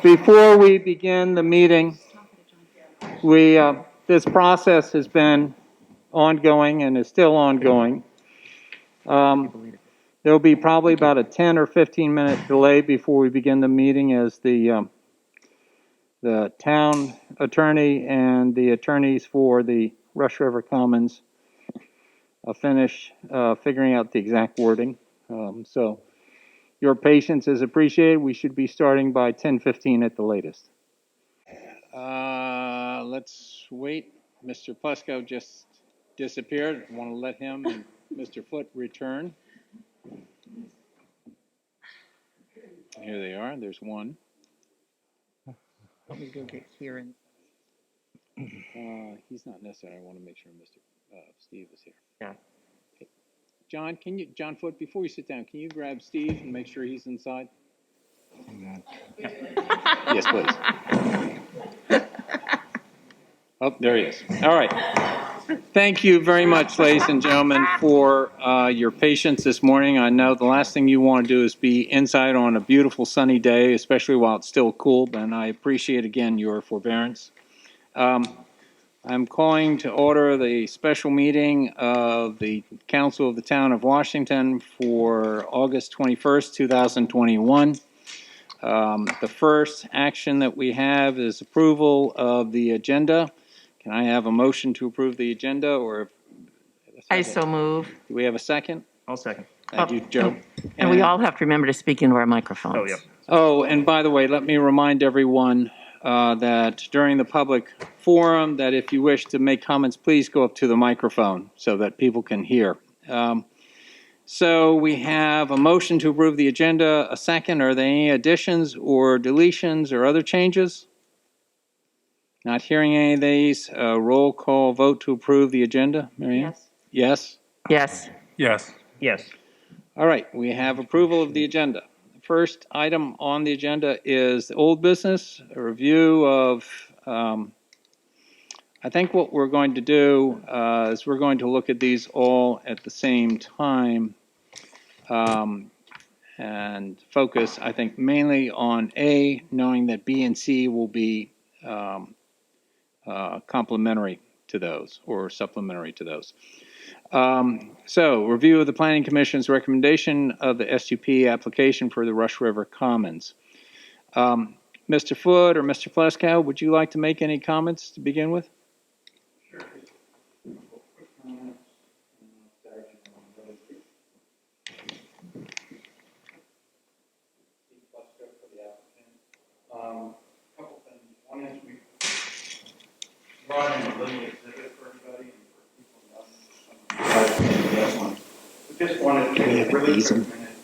Before we begin the meeting, this process has been ongoing and is still ongoing. There'll be probably about a 10 or 15-minute delay before we begin the meeting as the town attorney and the attorneys for the Rush River Commons finish figuring out the exact wording. So your patience is appreciated. We should be starting by 10:15 at the latest. Let's wait. Mr. Plesko just disappeared. I want to let him and Mr. Foote return. Here they are. There's one. Let me go get Kieran. He's not necessary. I want to make sure Mr. Steve is here. Yeah. Okay. John Foote, before you sit down, can you grab Steve and make sure he's inside? Yes, please. Oh, there he is. All right. Thank you very much, ladies and gentlemen, for your patience this morning. I know the last thing you want to do is be inside on a beautiful sunny day, especially while it's still cool, and I appreciate, again, your forbearance. I'm calling to order the special meeting of the Council of the Town of Washington for August 21st, 2021. The first action that we have is approval of the agenda. Can I have a motion to approve the agenda, or? I so move. Do we have a second? I'll second. Thank you, Joe. And we all have to remember to speak into our microphones. Oh, yeah. Oh, and by the way, let me remind everyone that during the public forum, that if you wish to make comments, please go up to the microphone so that people can hear. So we have a motion to approve the agenda, a second. Are there any additions or deletions or other changes? Not hearing any of these. Roll call vote to approve the agenda. Marianne? Yes. Yes. Yes. Yes. All right, we have approval of the agenda. The first item on the agenda is the old business, a review of, I think what we're going to do is we're going to look at these all at the same time and focus, I think, mainly on A, knowing that B and C will be complementary to those or supplementary to those. So, review of the Planning Commission's recommendation of the SUP application for the Rush River Commons. Mr. Foote or Mr. Plesko, would you like to make any comments to begin with? Sure. Couple things. One is we brought in a little exhibit for everybody and for people who we just wanted to take a really quick minute.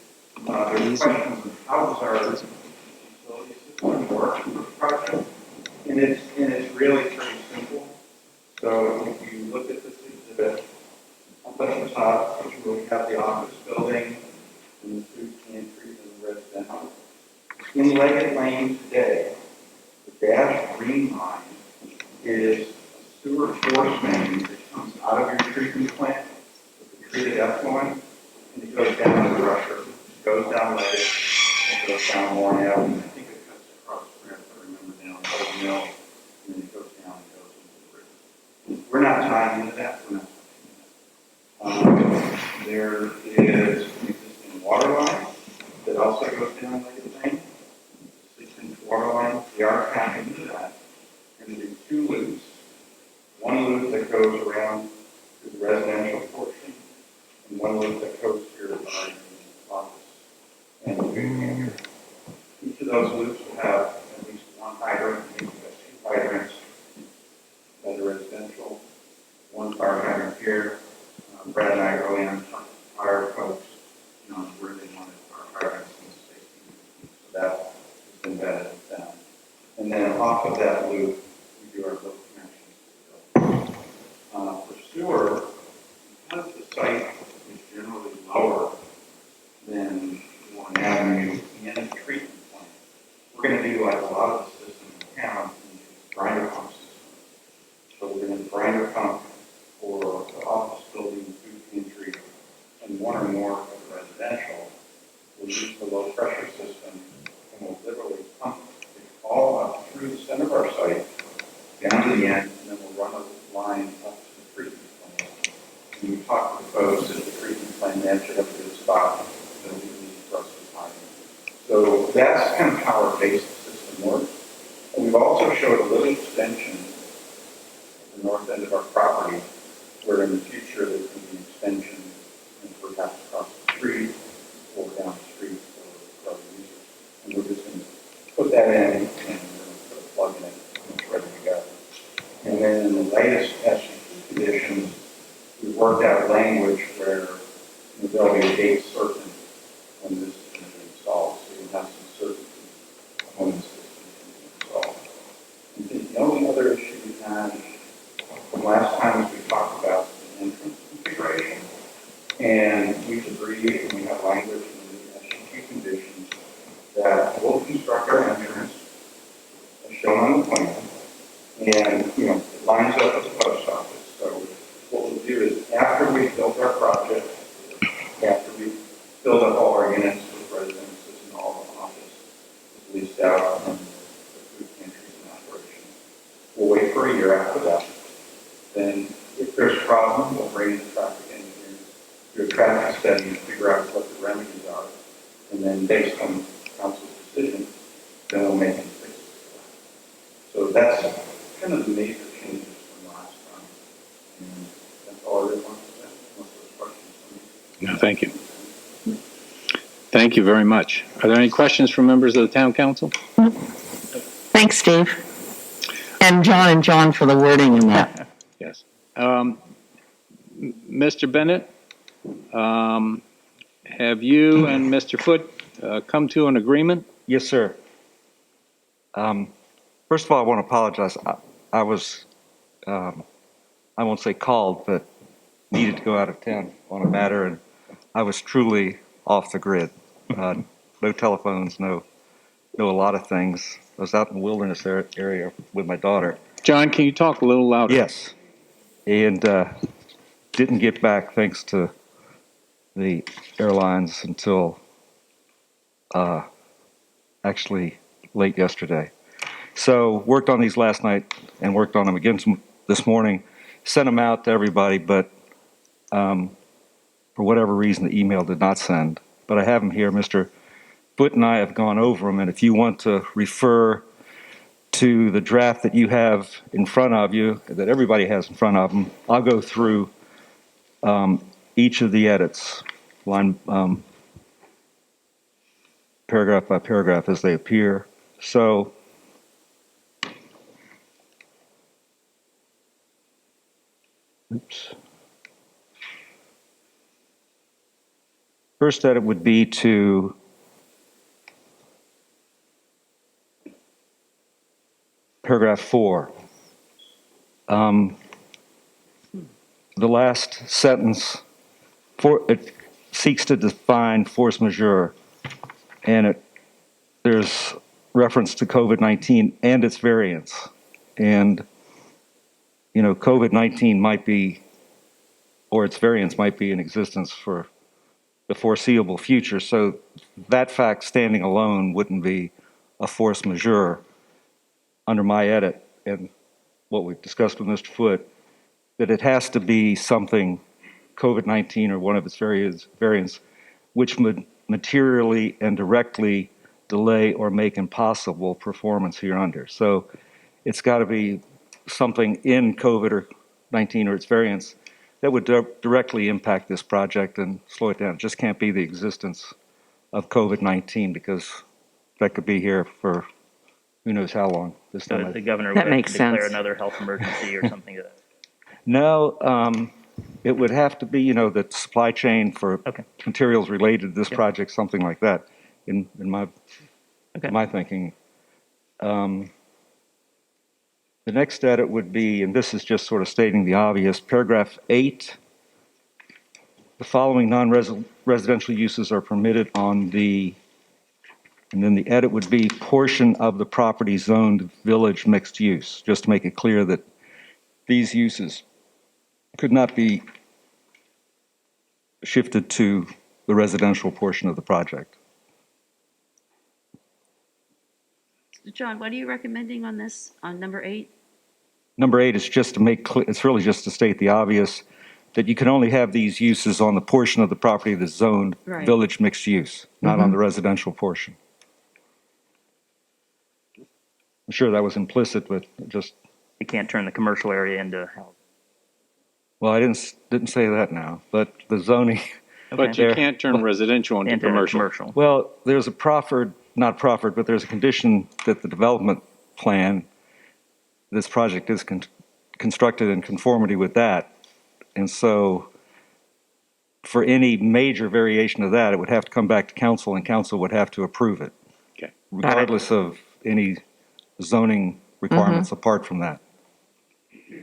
There's questions of how does our utility system work for the project, and it's really pretty simple. So if you look at this exhibit, up at the top, we have the office building and the food pantry and the residential. In Leggett Lane today, the dashed green line is a sewer force main that comes out of your treatment plant with the treated effluent, and it goes down to the rusher. It goes down Leggett, it goes down Warren Avenue, and I think it cuts across the bridge, I remember down Old Mill, and then it goes down and goes into the river. We're not tying into that, we're not touching that. There is an existing water line that also goes down Leggett Lane. Water line, we are tapping into that. We're going to do two loops. One loop that goes around to the residential portion, and one loop that goes to your office and the food pantry. Each of those loops will have at least one hydrant. We've got two hydrants that are residential, one fire hydrant here. Brad and I early on talked to fire folks, where they wanted our hydrants in the safety. So that embedded down. And then off of that loop, we do our loop connections to the building. For sewer, because the site is generally lower than Warren Avenue and the treatment plant, we're going to do like a lot of the system in town in the grinder pump system. So we're going to grinder pump for the office building, food pantry, and one or more of the residential. We'll use the low pressure system and we'll literally pump the our basic system works. And we've also showed a little extension at the north end of our property, where in the future there can be extension and perhaps across the street or down the street for other users. And we're just going to put that in and we're going to put a plug in it and it's ready to go. And then in the latest SUP conditions, we worked out language where there'll be a date certain when this is going to be installed, so you'll have some certainty when this system can be installed. And the only other issue we had from last time is we talked about the entrance configuration, and we've agreed, and we have language in the SUP conditions that we'll construct our entrance as shown on the plan, and it lines up with the post office. So what we'll do is after we've built our project, after we build up all our units with residences and all the office is leased out and the food pantries in operation, we'll wait for a year after that. Then if there's a problem, we'll bring in the traffic engineers, do a traffic study and figure out what the remedies are. And then based on council's decision, then we'll make any fixes. So that's kind of the major changes from last time. And that's all I really want to say, unless there's questions for me. No, thank you. Thank you very much. Are there any questions from members of the town council? Thanks, Steve. And John for the wording in that. Yes. Mr. Bennett, have you and Mr. Foote come to an agreement? Yes, sir. First of all, I want to apologize. I was, I won't say called, but needed to go out of town on a matter, and I was truly off the grid. No telephones, know a lot of things. I was out in the wilderness area with my daughter. John, can you talk a little louder? Yes. And didn't get back thanks to the airlines until actually late yesterday. So worked on these last night and worked on them again this morning. Sent them out to everybody, but for whatever reason, the email did not send. But I have them here. Mr. Foote and I have gone over them, and if you want to refer to the draft that you have in front of you, that everybody has in front of them, I'll go through each of the edits, line, paragraph by paragraph as they appear. So, oops. First edit would be to paragraph 4. The last sentence, it seeks to define force majeure, and there's reference to COVID-19 and its variants. And, COVID-19 might be, or its variants might be in existence for the foreseeable future. So that fact standing alone wouldn't be a force majeure under my edit and what we've discussed with Mr. Foote, that it has to be something, COVID-19 or one of its variants, which would materially and directly delay or make impossible performance hereunder. So it's got to be something in COVID-19 or its variants that would directly impact this project and slow it down. It just can't be the existence of COVID-19, because that could be here for who knows how long. This So time the governor That would makes declare sense. another health emergency or something to that. No, it would have to be, the supply chain for Okay. materials related to this Yep. project, something like that, in Okay. my thinking. The next edit would be, and this is just sort of stating the obvious, paragraph 8. The following non-residential uses are permitted on the, and then the edit would be portion of the property zoned village mixed use, just to make it clear that these uses could not be shifted to the residential portion of the project. John, what are you recommending on this, on number 8? Number 8 is just to make clear, it's really just to state the obvious, that you can only have these uses on the portion of the property that's zoned Right. village mixed use, not on the residential portion. I'm sure that was implicit, but just, You can't turn the commercial area into housing. well, I didn't say that now, but the zoning, But you There. can't turn residential into Into commercial. commercial. well, there's a but there's a condition that the development plan, this project is constructed in conformity with that. And so for any major variation of that, it would have to come back to council and council would have to approve it, Okay. regardless of any zoning requirements apart from that.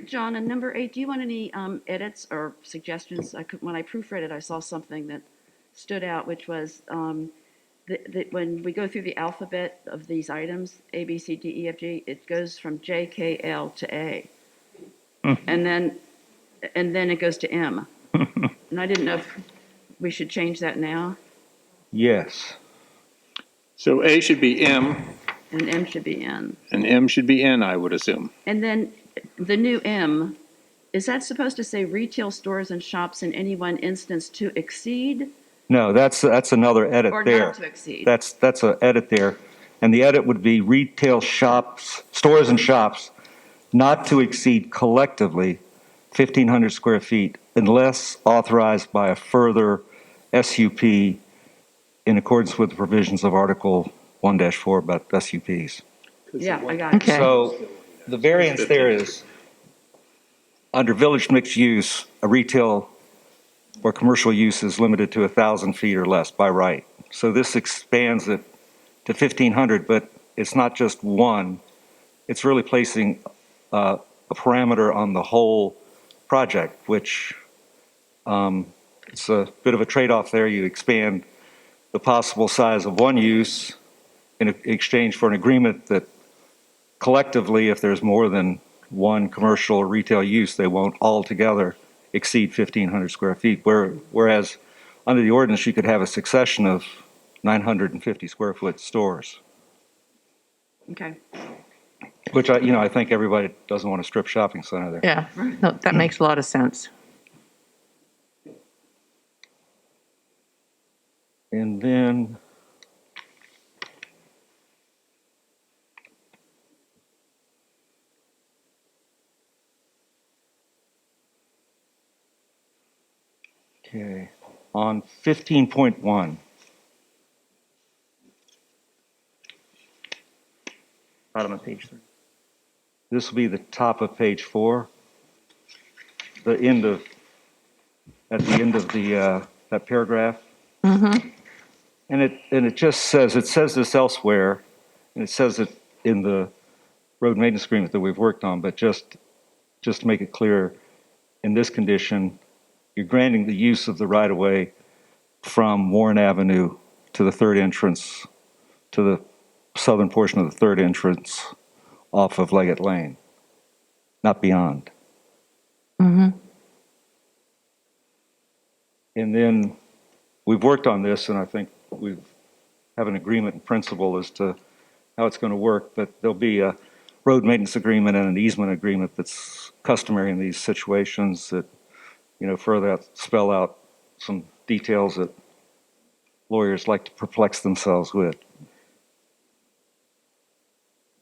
John, on number 8, do you want any edits or suggestions? When I proofread it, I saw something that stood out, which was that when we go through the alphabet of these items, A, B, C, D, E, F, G, it goes from J, K, L to A. And then it goes to M. And I didn't know if we should change that now, Yes. So A should be M, and M should be N. and M should be N, I would assume. And then the new M, is that supposed to say retail stores and shops in any one instance to exceed No, that's another edit or there. not to exceed? That's an edit there. And the edit would be retail shops, stores and shops, not to exceed collectively 1,500 square feet unless authorized by a further SUP in accordance with the provisions of Article 1-4 about SUPs. Yeah, I got it. Okay. So the variance there is, under village mixed use, a retail or commercial use is limited to 1,000 feet or less by right. So this expands it to 1,500, but it's not just one. It's really placing a parameter on the whole project, which it's a bit of a trade-off there. You expand the possible size of one use in exchange for an agreement that collectively, if there's more than one commercial or retail use, they won't altogether exceed 1,500 square feet. Whereas under the ordinance, you could have a succession of 950 square foot stores, Okay. which I think everybody doesn't want a strip shopping center there. Yeah, no, that makes a lot of sense. And then okay, on 15.1, Bottom of page 3. this will be the top of page 4, at the end of the that paragraph. And it just says this elsewhere, and it says it in the road maintenance agreement that we've worked on, but just to make it clear, in this condition, you're granting the use of the right-of-way from Warren Avenue to the third entrance, to the southern portion of the third entrance off of Leggett Lane, not beyond. And then we've worked on this, and I think we have an agreement in principle as to how it's going to work, but there'll be a road maintenance agreement and an easement agreement that's customary in these situations that, further spell out some details that lawyers like to perplex themselves with.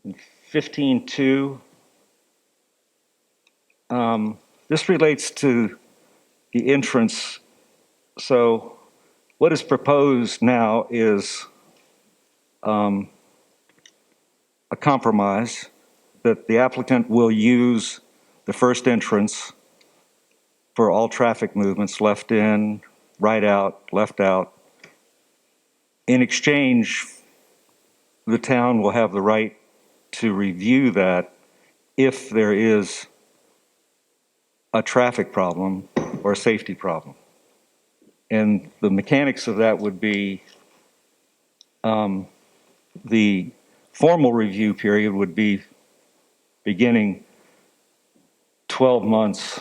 In 15.2, this relates to the entrance. So what is proposed now is a compromise that the applicant will use the first entrance for all traffic movements, left in, right out, left out. In exchange, the town will have the right to review that if there is a traffic problem or a safety problem. And the mechanics of that would be the formal review period would be beginning 12 months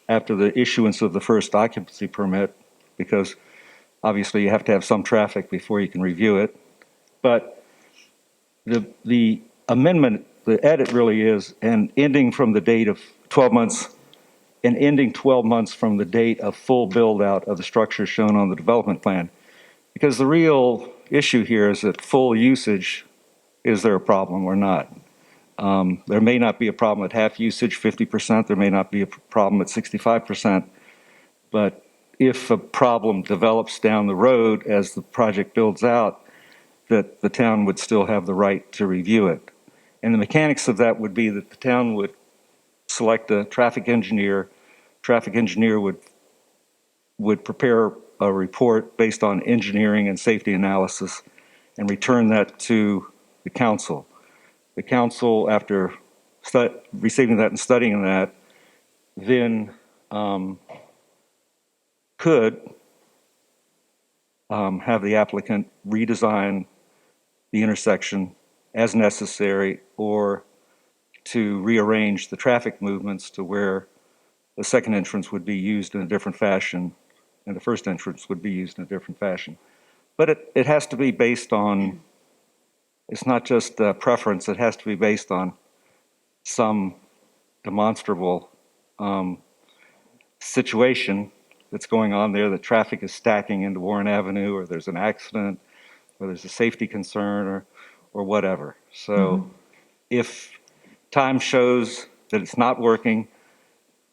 after the issuance of the first occupancy permit, because obviously you have to have some traffic before you can review it. But the amendment, the edit really is, and ending from the date of 12 months, and ending 12 months from the date of full build-out of the structure shown on the development plan. Because the real issue here is that full usage is there a problem or not? There may not be a problem at half usage, 50%. There may not be a problem at 65%. But if a problem develops down the road as the project builds out, that the town would still have the right to review it. And the mechanics of that would be that the town would select a traffic engineer. Traffic engineer would prepare a report based on engineering and safety analysis and return that to the council. The council, after receiving that and studying that, then could have the applicant redesign the intersection as necessary, or to rearrange the traffic movements to where the second entrance would be used in a different fashion and the first entrance would be used in a different fashion. But it has to be based on, it's not just a preference, it has to be based on some demonstrable situation that's going on there. The traffic is stacking into Warren Avenue, or there's an accident, or there's a safety concern, or whatever. So if time shows that it's not working,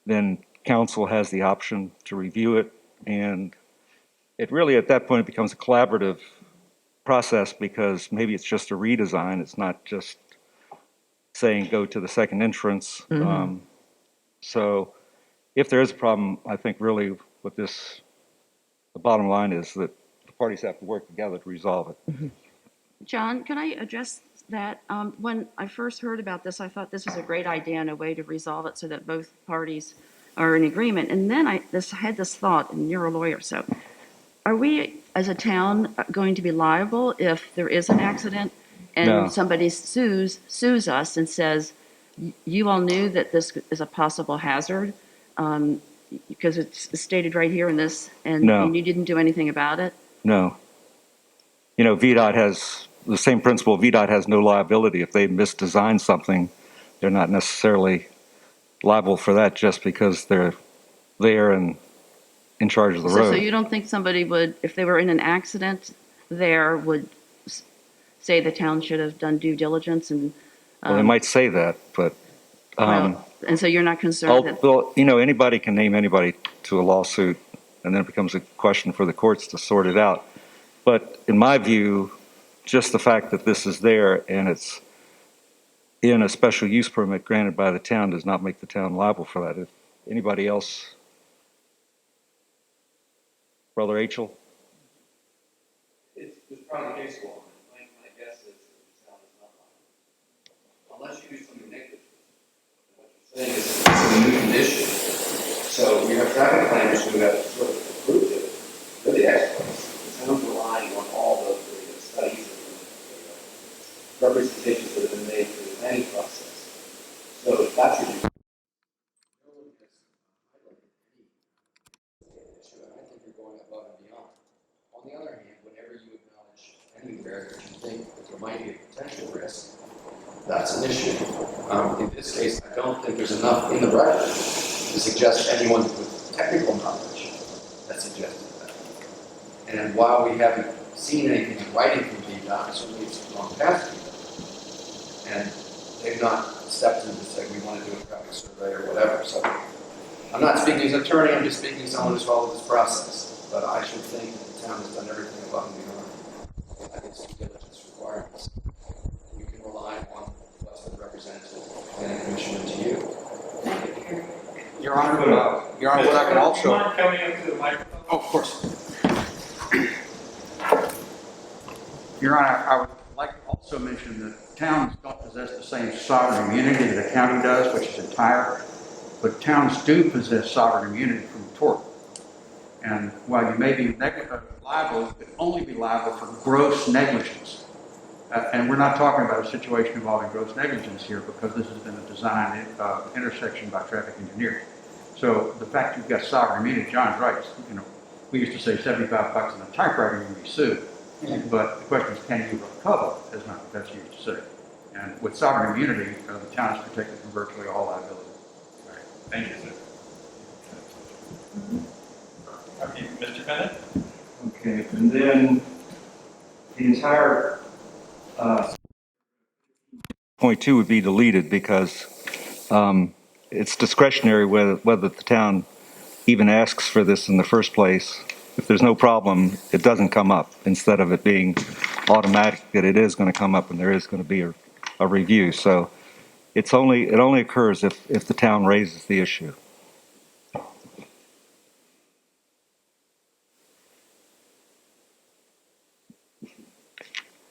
then council has the option to review it. And it really, at that point, it becomes a collaborative process, because maybe it's just a redesign. It's not just saying go to the second entrance. So if there is a problem, I think really with this, the bottom line is that the parties have to work together to resolve it. John, can I address that? When I first heard about this, I thought this was a great idea and a way to resolve it so that both parties are in agreement. And then I had this thought, and you're a lawyer, so are we as a town going to be liable if there is an accident and No. somebody sues us and says, you all knew that this is a possible hazard because it's stated right here in this, and, No. and you didn't do anything about it? No. You know, VDOT has the same principle. VDOT has no liability. If they misdesign something, they're not necessarily liable for that just because they're there and in charge of the So road. you don't think somebody would, if they were in an accident there, would say the town should have done due diligence and, Well, they might say that, but well, and so you're not concerned that, well, you know, anybody can name anybody to a lawsuit, and then it becomes a question for the courts to sort it out. But in my view, just the fact that this is there and it's in a special use permit granted by the town does not make the town liable for that. If anybody else, Brother Achel? It's probably the case law. My guess is that the town is not liable. Unless you do something negligent. What you're saying is it's a new condition. So you have traffic planners who have sort of approved it. They're the experts. The town's relying on all the studies and the representations that have been made through the planning process. So if that's what you I think you're going above and beyond. On the other hand, whenever you acknowledge anywhere that you think that there might be a potential risk, that's an issue. In this case, I don't think there's enough in the record to suggest anyone with technical knowledge that suggested that. And while we haven't seen anything in writing from VDOT, certainly it's gone past VDOT. And they've not stepped in to say we want to do a traffic survey or whatever. So I'm not speaking as an attorney, I'm just speaking as someone who's followed this process. But I should think that the town has done everything above and beyond. I think some diligence requirements. You can rely on what's been represented to the planning commission and to you. Your Honor, what I can also. Mind coming up to the microphone? Oh, of course. Your Honor, I would like to also mention that towns don't possess the same sovereign immunity that the county does, which is entire, but towns do possess sovereign immunity from tort. And while you may be liable, you could only be liable for gross negligence. And we're not talking about a situation involving gross negligence here, because this has been a design intersection by traffic engineering. So the fact you've got sovereign immunity, John's right. You know, we used to say $75 on a typewriter and you'd be sued. But the question is, can you recover, as my professor used to say. And with sovereign immunity, the town is protected from virtually all liability. All right. Thank you, sir. Okay, Mr. Bennett? Okay, and then the entire point two would be deleted because it's discretionary whether the town even asks for this in the first place. If there's no problem, it doesn't come up, instead of it being automatic that it is going to come up and there is going to be a review. So it only occurs if the town raises the issue.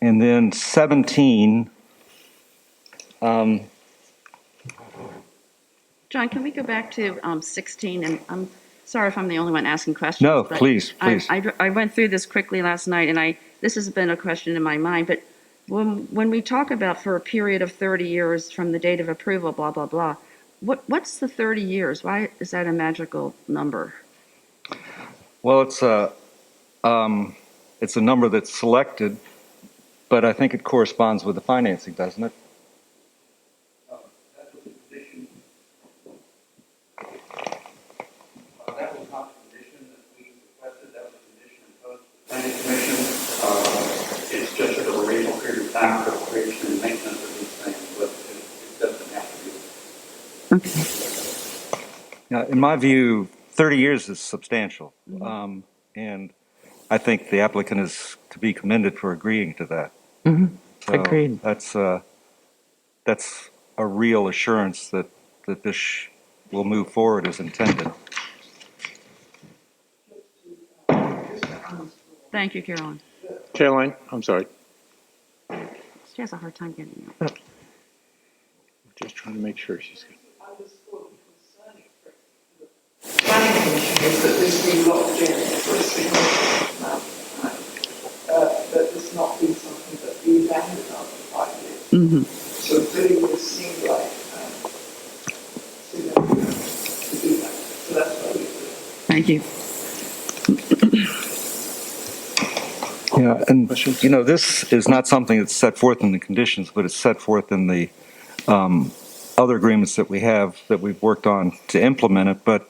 And then 17, John, can we go back to 16? And I'm sorry if I'm the only one asking questions. No, but please. I went through this quickly last night, and this has been a question in my mind. But when we talk about for a period of 30 years from the date of approval, blah, blah, blah, what's the 30 years? Why is that a magical number? well, it's a number that's selected, but I think it corresponds with the financing, doesn't it? That was a condition. That was not the condition that we requested, that was a condition imposed by the planning commission. It's just that a reasonable period of time for creation and maintenance of these things, but it doesn't have to be. Okay. Now, in my view, 30 years is substantial, and I think the applicant is to be commended for agreeing to that. So Agreed. That's a real assurance that this will move forward as intended. Thank you, Caroline. Caroline, I'm sorry. She has a hard time getting out. Just trying to make sure she's good. Planning Commission is that this be locked in for a significant amount of time, that this not be something that be abandoned after 5 years. Mm-hmm. So 30 years seemed like significant to do that. So that's why we do it. Thank you. Yeah, and this is not something that's set forth in the conditions, but it's set forth in the other agreements that we have that we've worked on to implement it. But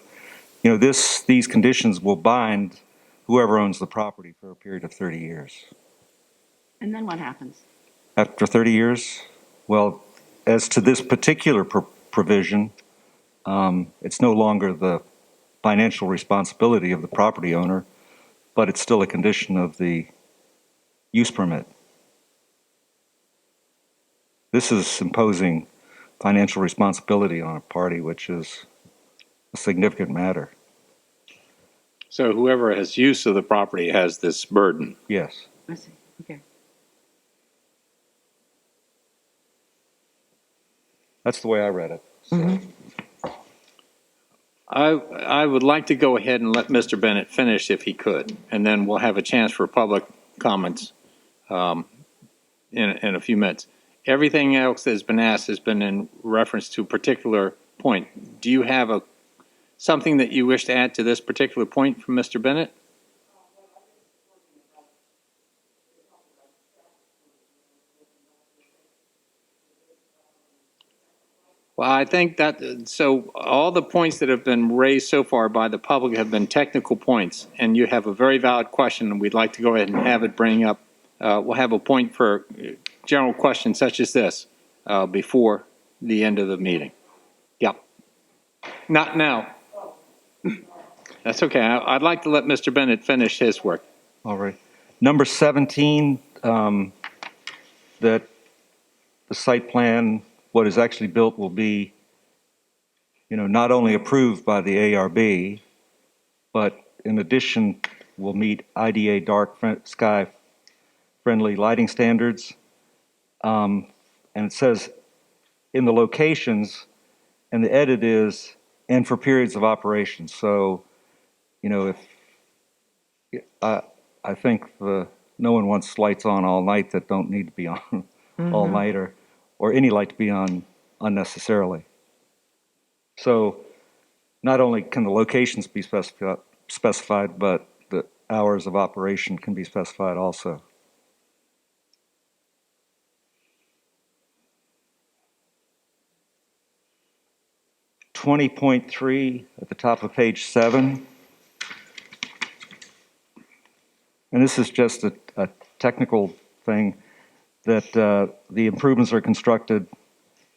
these conditions will bind whoever owns the property for a period of 30 years. And then what happens? After 30 years, well, as to this particular provision, it's no longer the financial responsibility of the property owner, but it's still a condition of the use permit. This is imposing financial responsibility on a party, which is a significant matter. So whoever has use of the property has this burden. Yes. I see. Okay. That's the way I read it. So. I would like to go ahead and let Mr. Bennett finish if he could, and then we'll have a chance for public comments in a few minutes. Everything else that's been asked has been in reference to a particular point. Do you have something that you wish to add to this particular point from Mr. Bennett? Well, I think so all the points that have been raised so far by the public have been technical points, and you have a very valid question, and we'd like to go ahead and have it bring up. We'll have a point for general questions such as this before the end of the meeting. Yep. Not now. That's okay. I'd like to let Mr. Bennett finish his work. All right. Number 17, that the site plan, what is actually built, will be, not only approved by the ARB, but in addition will meet IDA dark sky friendly lighting standards. And it says in the locations, and the edit is, and for periods of operation. So, if I think no one wants lights on all night that don't need to be on all night, or any light to be on unnecessarily. So not only can the locations be specified, but the hours of operation can be specified also. .3 at the top of page 7. And this is just a technical thing, that the improvements are constructed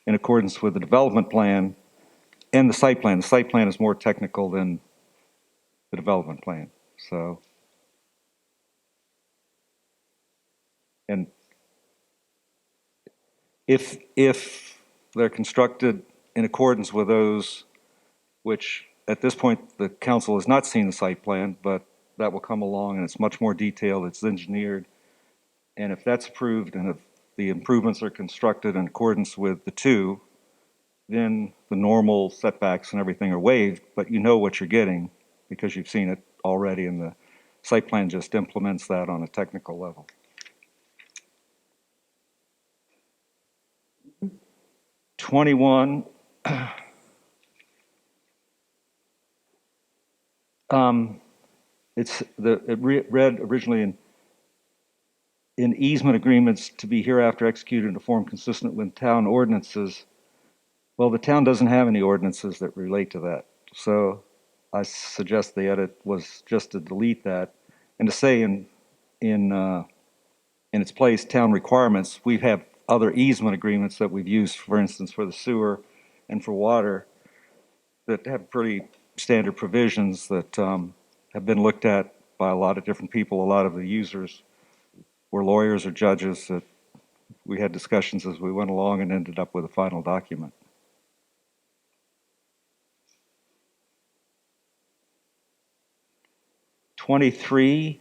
in accordance with the development plan and the site plan. The site plan is more technical than the development plan, so. And if they're constructed in accordance with those, which at this point, the council has not seen the site plan, but that will come along and it's much more detailed, it's engineered. And if that's approved and if the improvements are constructed in accordance with the two, then the normal setbacks and everything are waived, but you know what you're getting because you've seen it already and the site plan just implements that on a technical level. '21, it read originally in easement agreements to be hereafter executed in a form consistent with town ordinances. Well, the town doesn't have any ordinances that relate to that. So I suggest the edit was just to delete that and to say in its place, town requirements. We have other easement agreements that we've used, for instance, for the sewer and for water that have pretty standard provisions that have been looked at by a lot of different people. A lot of the users were lawyers or judges that we had discussions as we went along and ended up with a final document. '23,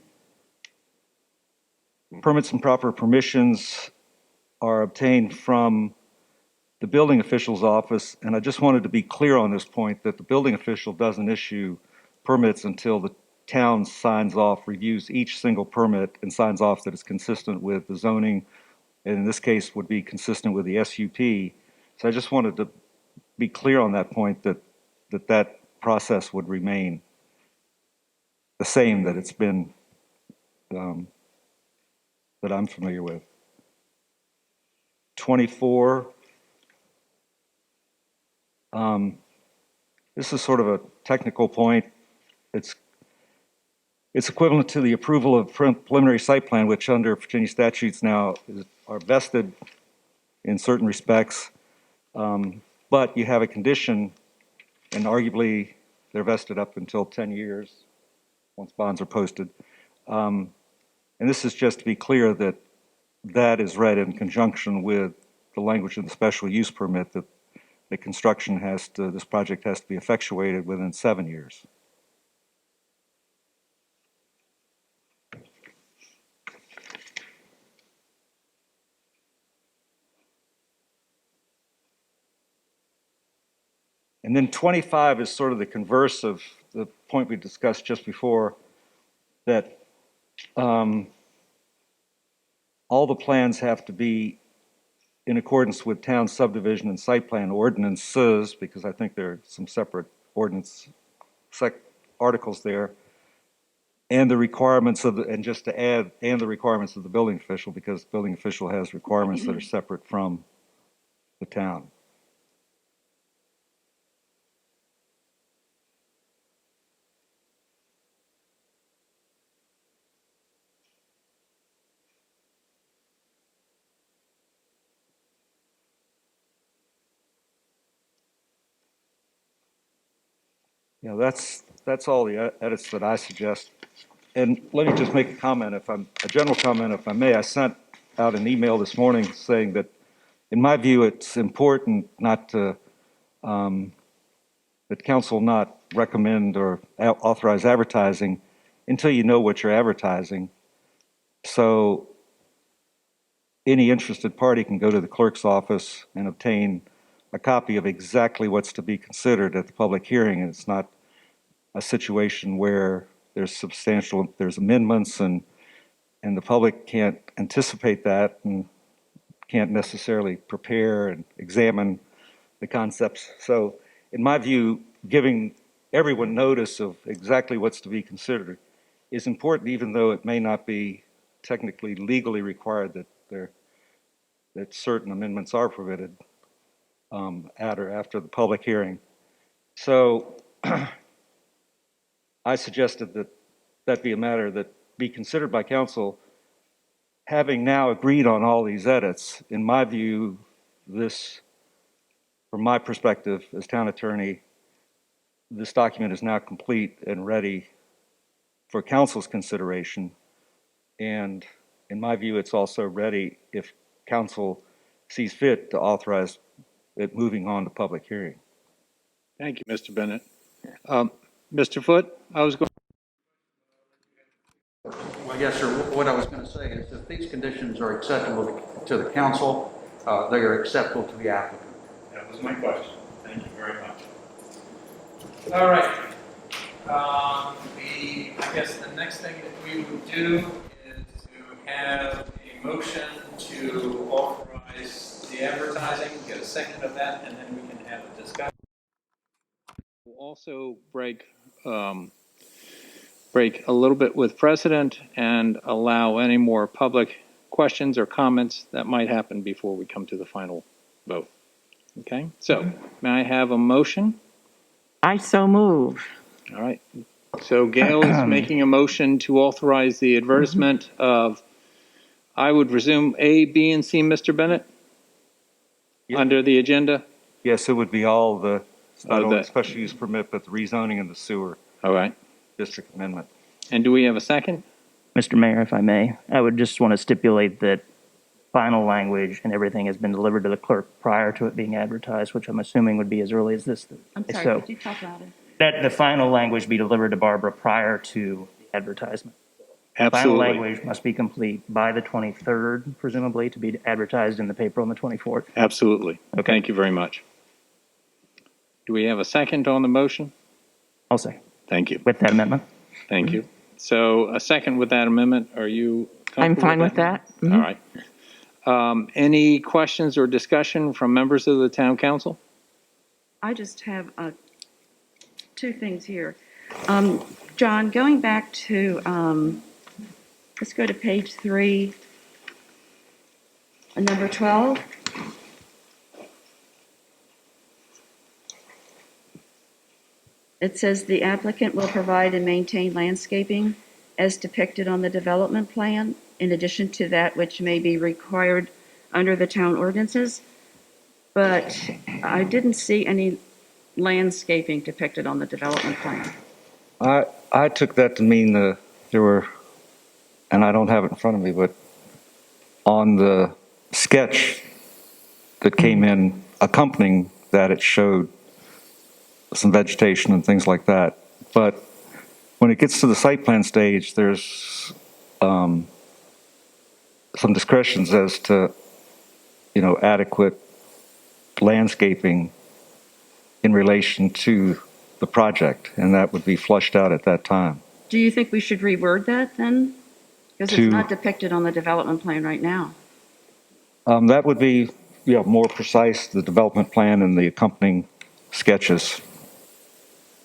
permits and proper permissions are obtained from the building official's office, and I just wanted to be clear on this point that the building official doesn't issue permits until the town signs off, reviews each single permit and signs off that it's consistent with the zoning, and in this case would be consistent with the SUP. So I just wanted to be clear on that point that process would remain the same that it's been, that I'm familiar with. 24, this is sort of a technical point. It's equivalent to the approval of preliminary site plan, which under Virginia statutes now are vested in certain respects. But you have a condition, and arguably they're vested up until 10 years once bonds are posted. And this is just to be clear that that is read in conjunction with the language of the special use permit that the construction this project has to be effectuated within 7 years. And then 25 is sort of the converse of the point we discussed just before, that all the plans have to be in accordance with town subdivision and site plan ordinances, because I think there are some separate ordinance articles there, and the requirements of and just to add, and the requirements of the building official, because the building official has requirements that are separate from the town. Yeah, that's all the edits that I suggest. And let me just make a general comment, if I may. I sent out an email this morning saying that, in my view, it's important not to, that council not recommend or authorize advertising until you know what you're advertising. So any interested party can go to the clerk's office and obtain a copy of exactly what's to be considered at the public hearing. And it's not a situation where there's amendments and the public can't anticipate that and can't necessarily prepare and examine the concepts. So in my view, giving everyone notice of exactly what's to be considered is important, even though it may not be technically legally required that certain amendments are permitted at or after the public hearing. So I suggested that be a matter that be considered by council. Having now agreed on all these edits, in my view, this from my perspective as town attorney, this document is now complete and ready for council's consideration. And in my view, it's also ready if council sees fit to authorize it moving on to public hearing. Thank you, Mr. Bennett. Mr. Foote, I was going. Well, yes, sir. What I was going to say is if these conditions are acceptable to the council, they are acceptable to the applicant. That was my question. Thank you very much. All right. I guess the next thing that we would do is to have a motion to authorize the advertising, get a second of that, and then we can have a discussion. We'll also break a little bit with precedent and allow any more public questions or comments that might happen before we come to the final vote. Okay, so may I have a motion? I so move. All right. So Gail is making a motion to authorize the advertisement of, I would resume A, B, and C, Mr. Bennett, Yep. under the agenda. Yes, it would be all the, not Oh, only the- special use permit, but the rezoning and the sewer All right. district amendment. And do we have a second? Mr. Mayor, if I may, I would just want to stipulate that final language and everything has been delivered to the clerk prior to it being advertised, which I'm assuming would be as early as this. I'm sorry, So could you talk louder? that the final language be delivered to Barbara prior to the advertisement. Final Absolutely. language must be complete by the 23rd, presumably, to be advertised in the paper on the 24th. Absolutely. Okay. Thank you very much. Do we have a second on the motion? I'll say, Thank you. with that amendment. Thank you. So a second with that amendment. Are you comfortable I'm fine with that. All right. Any questions or discussion from members of the town council? I just have two things here. John, going back to, let's go to page 3, number 12. It says the applicant will provide and maintain landscaping as depicted on the development plan, in addition to that which may be required under the town ordinances. But I didn't see any landscaping depicted on the development plan. I took that to mean there were, and I don't have it in front of me, but on the sketch that came in accompanying that, it showed some vegetation and things like that. But when it gets to the site plan stage, there's some discretions as to, adequate landscaping in relation to the project, and that would be flushed out at that time. Do you think we should reword that then? Because To- it's not depicted on the development plan right now. That would be, more precise, the development plan and the accompanying sketches.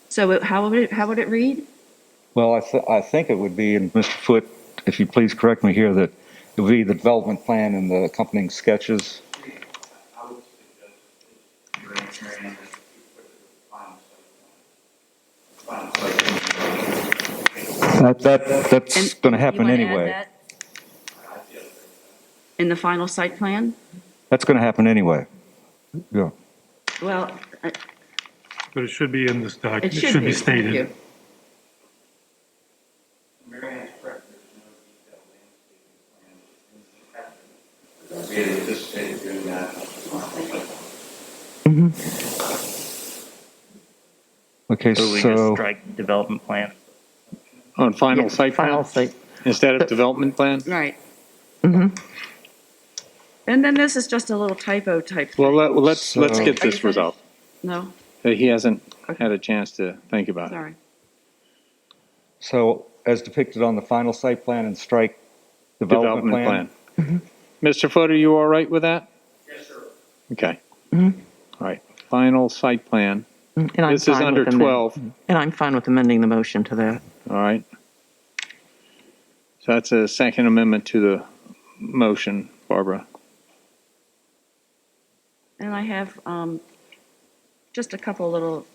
So how would it read? Well, I think it would be, and Mr. Foote, if you please correct me here, that it would be the development plan and the accompanying sketches. I would suggest, Mary Ann, that you put the final site plan. That's And going to you happen wanna add anyway. that in the final site plan? That's going to happen anyway. Yeah. Well, But it should be in this it document. should be. Thank stated. you. Mary Ann's correct, there's no detailed landscaping plan in the packet. We had anticipated doing that. Okay, So we just so strike development plan. On final Yes, site final plan site. instead of development plan? Right. Mhm. And then this is just a little typo type thing. Well, let's get Are you this finished? resolved. No? He hasn't had a chance to think about it. Sorry. so as depicted on the final site plan and strike development plan. Mr. Foote, are you all right with that? Yes, sir. Okay. Mhm. All right. Final site plan. And I'm This is fine under with amend- 12. And I'm fine with amending the motion to that. All right. So that's a second amendment to the motion, Barbara. And I have just a couple little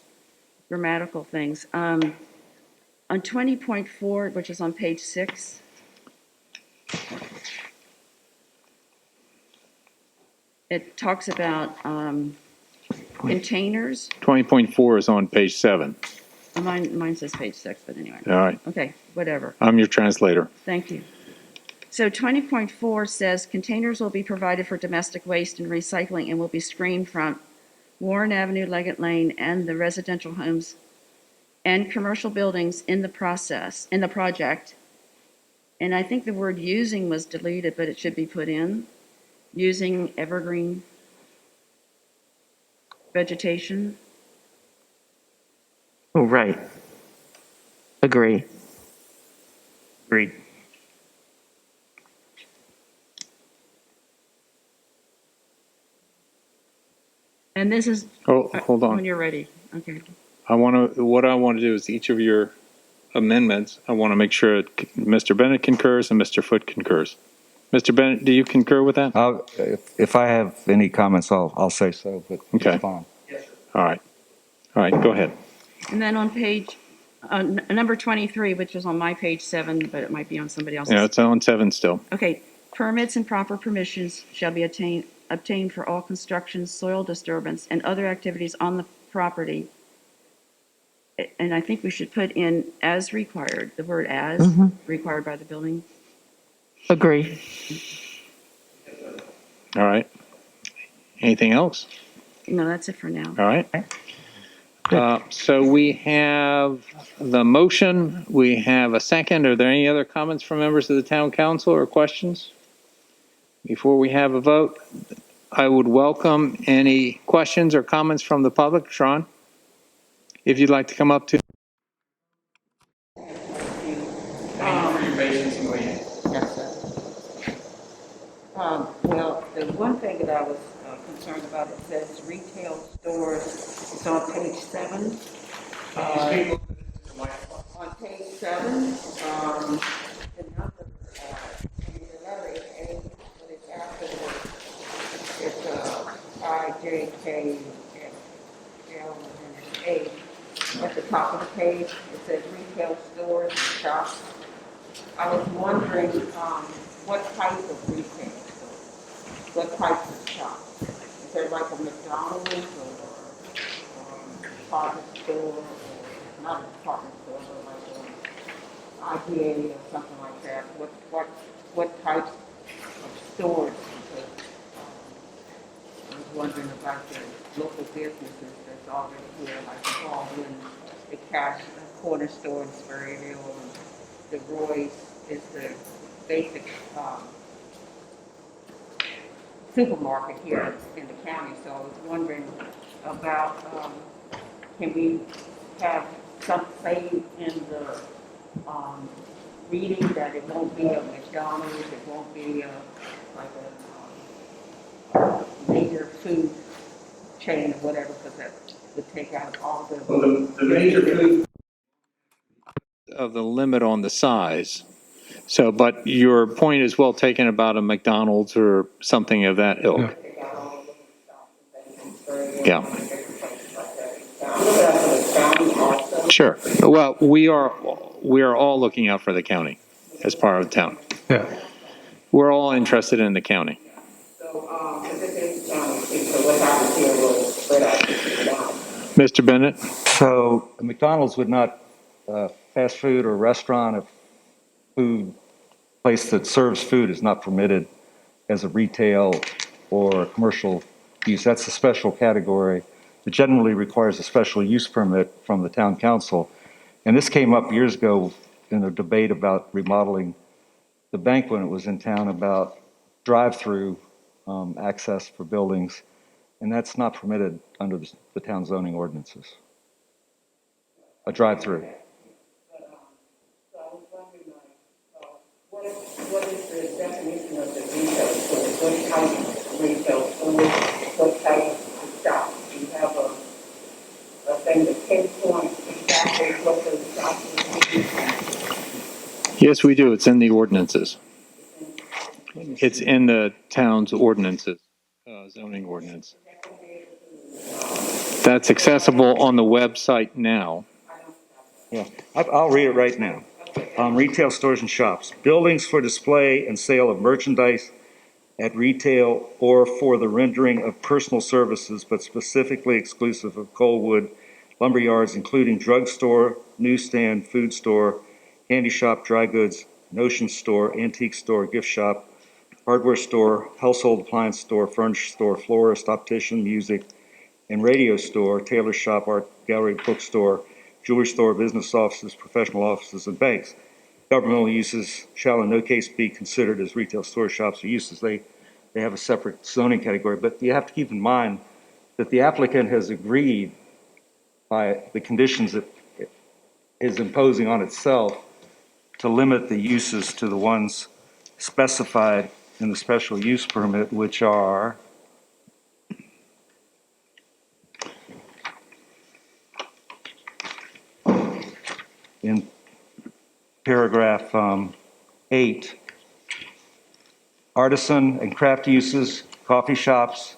grammatical things. On 20.4, which is on page 6, it talks about containers, 20.4 is on page 7. mine says page 6, but anyway. All right. Okay, whatever. I'm your translator. Thank you. So 20.4 says containers will be provided for domestic waste and recycling and will be screened from Warren Avenue, Leggett Lane, and the residential homes and commercial buildings in the project. And I think the word using was deleted, but it should be put in. Using evergreen vegetation. Oh, right. Agree. Agreed. And this is. Oh, hold on. When you're ready. Okay. What I want to do is each of your amendments, I want to make sure Mr. Bennett concurs and Mr. Foote concurs. Mr. Bennett, do you concur with that? If I have any comments, I'll say so, but Okay. it's fine. All right. All right, go ahead. And then on page, number 23, which is on my page 7, but it might be on somebody else's. Yeah, it's on 7 still. Okay, permits and proper permissions shall be obtained for all construction, soil disturbance, and other activities on the property. And I think we should put in as required, the word as, required by the building. Agree. All right. Anything else? No, that's it for now. All right. So we have the motion, we have a second. Are there any other comments from members of the town council or questions? Before we have a vote, I would welcome any questions or comments from the public. Sean, if you'd like to come up to. Yes, sir. Well, the one thing that I was concerned about, it says retail stores, it's on page 7. On page 7, the number, the letter is A, but it's after it's IJK, L, and it's A. At the top of the page, it says retail stores and shops. I was wondering, what type of retail store? What type of shop? Is there like a McDonald's or department store, or not a department store, but like an IGA or something like that? What types of stores? Because I was wondering about the local businesses that's already here, like the Baldwin, the Cash Corner Store in Spurrierville, and the Roy's is the basic supermarket here in the county. So I was wondering about, can we have some say in the reading that it won't be a McDonald's, it won't be like a major food chain or whatever, because that would take out all the. Well, the major food. Of the limit on the size. So, but your point is well taken about a McDonald's or something of that ilk. Yeah. Sure. Well, we are all looking out for the county as part of the town. Yeah. We're all interested in the county. Mr. Bennett? So McDonald's would not, fast food or restaurant, a food place that serves food is not permitted as a retail or commercial use. That's a special category. It generally requires a special use permit from the town council. And this came up years ago in a debate about remodeling the bank when it was in town, about drive-through access for buildings. And that's not permitted under the town zoning ordinances. A drive-through. What is the definition of the retail store? What type of retail store? What type of shop? Do you have a thing to pinpoint exactly what those shops would be? Yes, we do. It's in the ordinances. It's in the town's ordinances, zoning ordinance. That's accessible on the website now. Yeah, I'll read it right now. Retail stores and shops. Buildings for display and sale of merchandise, at retail or for the rendering of personal services, but specifically exclusive of coal wood lumber yards, including drugstore, newsstand, food store, candy shop, dry goods, notion store, antique store, gift shop, hardware store, household appliance store, furniture store, florist, optician, music, and radio store, tailor shop, art gallery, bookstore, jewelry store, business offices, professional offices, and banks. Governmental uses shall in no case be considered as retail store shops or uses. They have a separate zoning category, but you have to keep in mind that the applicant has agreed by the conditions that it is imposing on itself to limit the uses to the ones specified in the special use permit, which are in paragraph 8, artisan and craft uses, coffee shops,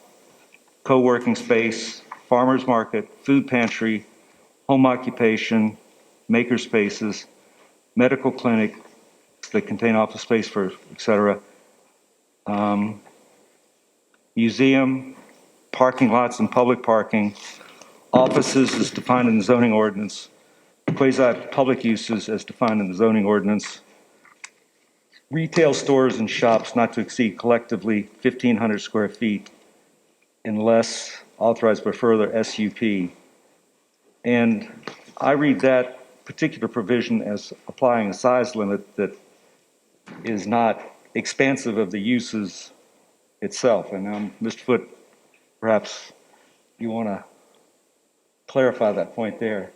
co-working space, farmer's market, food pantry, home occupation, maker spaces, medical clinic that contain office space for, et cetera, museum, parking lots and public parking, offices as defined in the zoning ordinance, quasi-public uses as defined in the zoning ordinance, retail stores and shops not to exceed collectively 1,500 square feet unless authorized by further SUP. And I read that particular provision as applying a size limit that is not expansive of the uses itself. And Mr. Foote, perhaps you want to clarify that point there.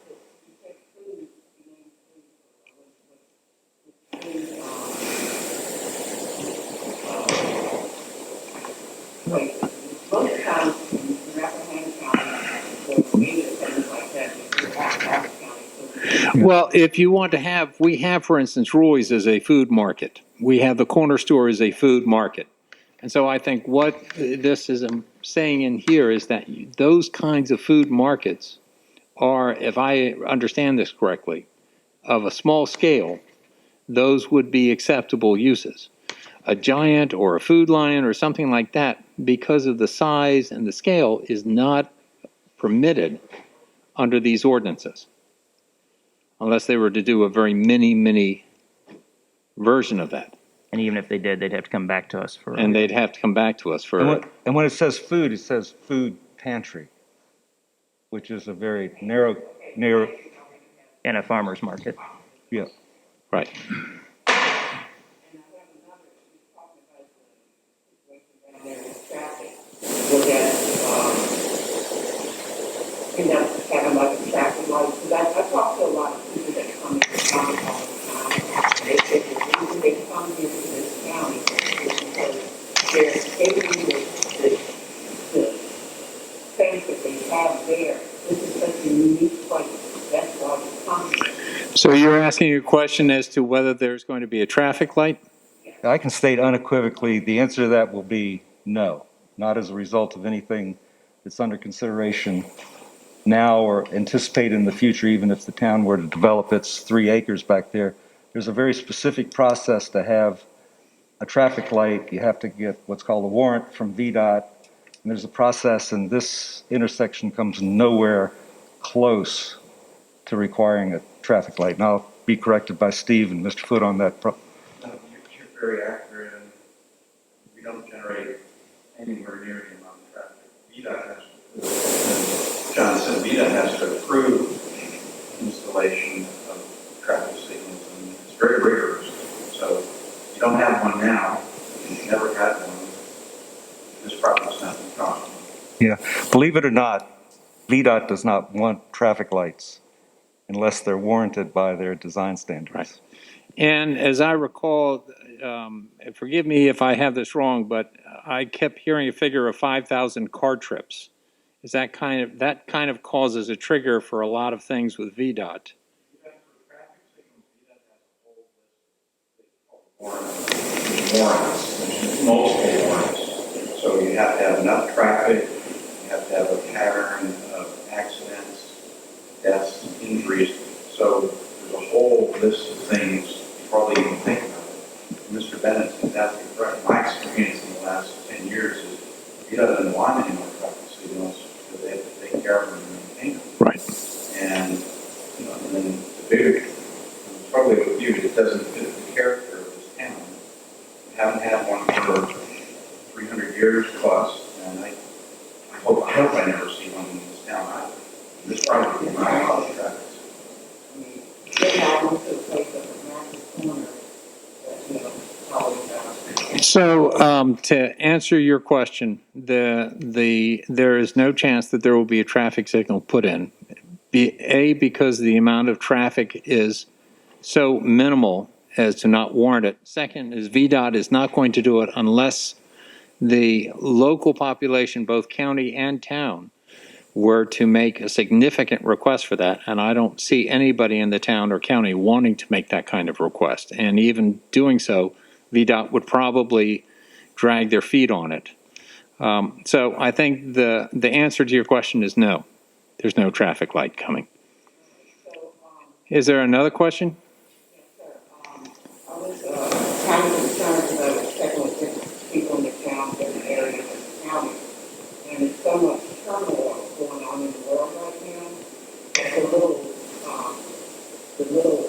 Most times in Rappahannock County, or maybe things like that, in Rappahannock County. Well, if you want to have, we have, for instance, Roy's as a food market. We have the corner store as a food market. And so I think what this is saying in here is that those kinds of food markets are, if I understand this correctly, of a small scale, those would be acceptable uses. A Giant or a Food Lion or something like that, because of the size and the scale, is not permitted under these ordinances, unless they were to do a very mini version of that. And even if they did, they'd have to come back to us for. And they'd have to come back to us for. And when it says food, it says food pantry, which is a very narrow. In a farmer's market. Yeah. Right. Would that, end up having like a traffic light? Because I talk to a lot of people that come into town all the time. They said the reason they come here to this county is because they're able the space that they have there. This is such a unique place. That's why they come here. So you're asking a question as to whether there's going to be a traffic light? I can state unequivocally, the answer to that will be no, not as a result of anything that's under consideration now or anticipated in the future, even if the town were to develop its 3 acres back there. There's a very specific process to have a traffic light. You have to get what's called a warrant from VDOT, and there's a process, and this intersection comes nowhere close to requiring a traffic light. And I'll be corrected by Steve and Mr. Foote on that. No, you're very accurate, and we don't generate anywhere near the amount of traffic. VDOT has to, John said, VDOT has to approve installation of traffic signals, and it's very rigorous. So you don't have one now, and you never had one. This project's not going to cost you. Yeah, believe it or not, VDOT does not want traffic lights unless they're warranted by their design standards. Right. And as I recall, forgive me if I have this wrong, but I kept hearing a figure of 5,000 car trips. Is that kind of causes a trigger for a lot of things with VDOT? Warrants, multiple warrants. So you have to have enough traffic, you have to have a pattern of accidents, deaths, injuries. So there's a whole list of things you probably even think about it. Mr. Bennett is exactly correct. My experience in the last So to answer your question, there is no chance that there will be a traffic signal put in. Because the amount of traffic is so minimal as to not warrant it. Second is VDOT is not going to do it unless the local population, both county and town, were to make a significant request for that. And I don't see anybody in the town or county wanting to make that kind of request. And even doing so, VDOT would probably drag their feet on it. So I think the answer to your question is no. There's no traffic light coming. Is there another question? I was kind of concerned about checking with different people in the town, different areas of the county. And there's so much turmoil going on in the world right now. The little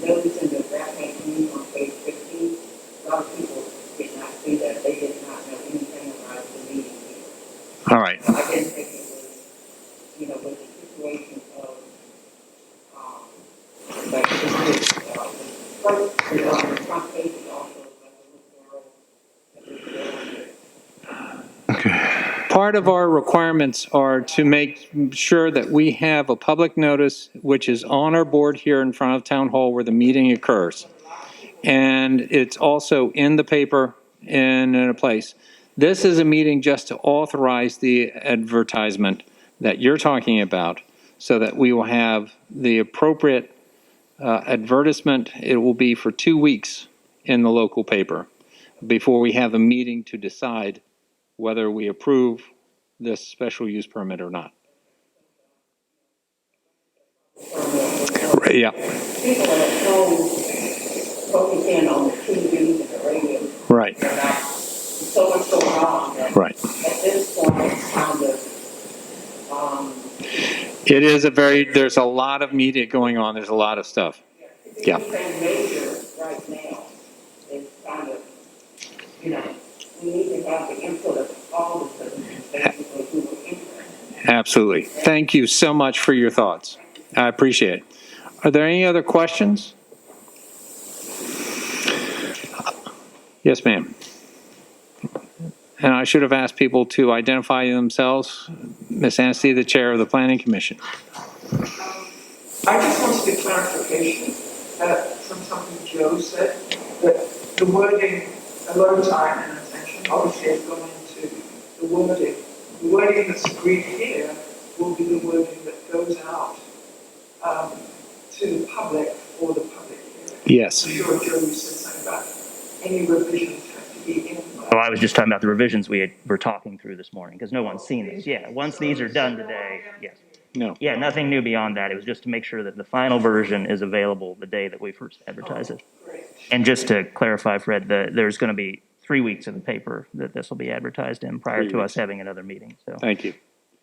notice in the Rapid News on page 15, a lot of people did not see that. They did not know anything about the meeting here. All right. So I didn't think it was, with the situation of, like, this, first, on the front page, it also, like, a little girl, Part of our requirements are to make sure that we have a public notice which is on our board here in front of Town Hall where the meeting occurs. And it's also in the paper and in a place. This is a meeting just to authorize the advertisement that you're talking about so that we will have the appropriate advertisement. It will be for 2 weeks in the local paper before we have a meeting to decide whether we approve this special use permit or not. Yeah. people are so focused in on the TV and the radio. Right. There's so much going on that Right. at this point it's kind of, It is there's a lot of media going on. There's a lot of stuff. Yeah. anything major right now is kind of, we need to have the input of all the citizens, basically, who are interested. Absolutely. Thank you so much for your thoughts. I appreciate it. Are there any other questions? Yes, ma'am. And I should have asked people to identify themselves. Ms. Anstey, the chair of the Planning Commission. I just wanted a clarification from something Joe said, that the wording, a lot of time and attention obviously has gone into the wording. The wording that's agreed here will be the wording that goes out to the public for the public hearing. Yes. I'm sure Joe said something about any revisions have to be in. Oh, I was just talking about the revisions were talking through this morning, because no one's seen this. Yeah, once these are done today, yes. No. Yeah, nothing new beyond that. It was just to make sure that the final version is available the day that we first advertise it. And just to clarify, Fred, there's going to be 3 weeks in the paper that this will be advertised in prior 3 to weeks. us having another meeting. So, Thank you.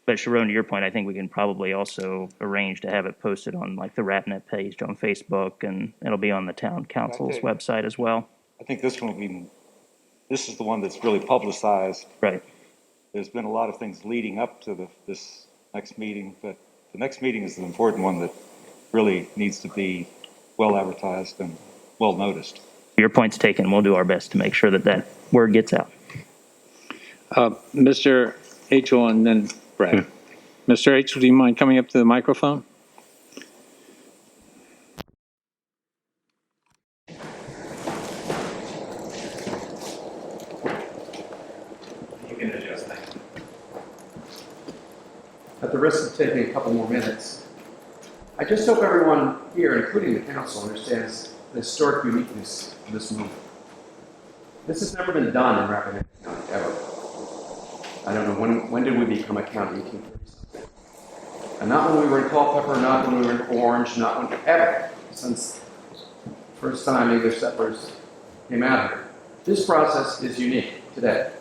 but Sharon, to your point, I think we can probably also arrange to have it posted on like the RapNet page on Facebook, and it'll be on the town council's Okay. website as well. I think this is the one that's really publicized. Right. There's been a lot of things leading up to this next meeting, but the next meeting is the important one that really needs to be well advertised and well noticed. Your point's taken. We'll do our best to make sure that word gets out. Mr. H.O. and then Brad. Mr. H., do you mind coming up to the microphone? You can adjust that. At the risk of taking a couple more minutes, I just hope everyone here, including the council, understands the historic uniqueness of this movement. This has never been done in Rappahannock County, ever. I don't know, when did we become a county? 1830-something. And not when we were in Culpeper, not when we were in Orange, not when, ever, since the first time English settlers came out here. This process is unique today.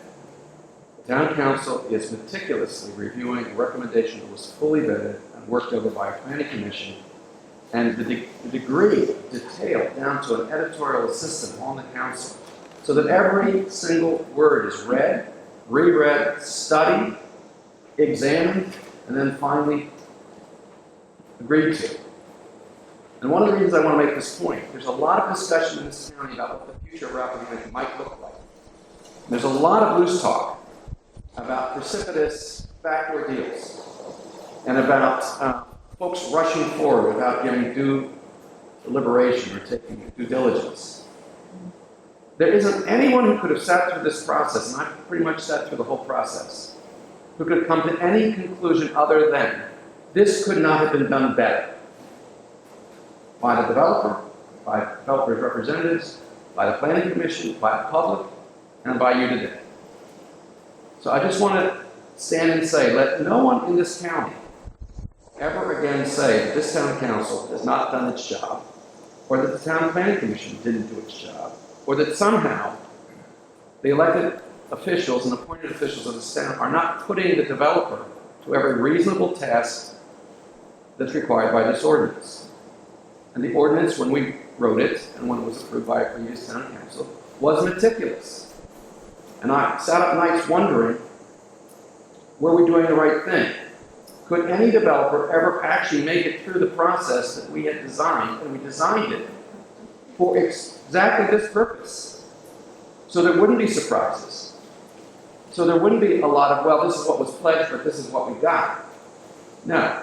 The town council is meticulously reviewing a recommendation that was fully vetted and worked over by a planning commission, and the degree of detail down to an editorial assistant on the council, so that every single word is read, reread, studied, examined, and then finally agreed to. And one of the reasons I want to make this point, there's a lot of discussion in this county about what the future of Rappahannock might look like. There's a lot of loose talk about precipitous backdoor deals and about folks rushing forward without giving due deliberation or taking due diligence. There isn't anyone who could have sat through this process, and I've pretty much sat through the whole process, who could have come to any conclusion other than this could not have been done better by the developer, by developers' representatives, by the planning commission, by the public, and by you today. So I just want to stand and say, let no one in this county ever again say that this town council has not done its job, or that the town planning commission didn't do its job, or that somehow the elected officials and appointed officials of this town are not putting the developer to every reasonable task that's required by this ordinance. And the ordinance, when we wrote it, and when it was approved by a previous town council, was meticulous. And I sat up nights wondering, were we doing the right thing? Could any developer ever actually make it through the process that we had designed, and we designed it for exactly this purpose? So there wouldn't be surprises. So there wouldn't be a lot of, well, this is what was pledged, but this is what we got. No.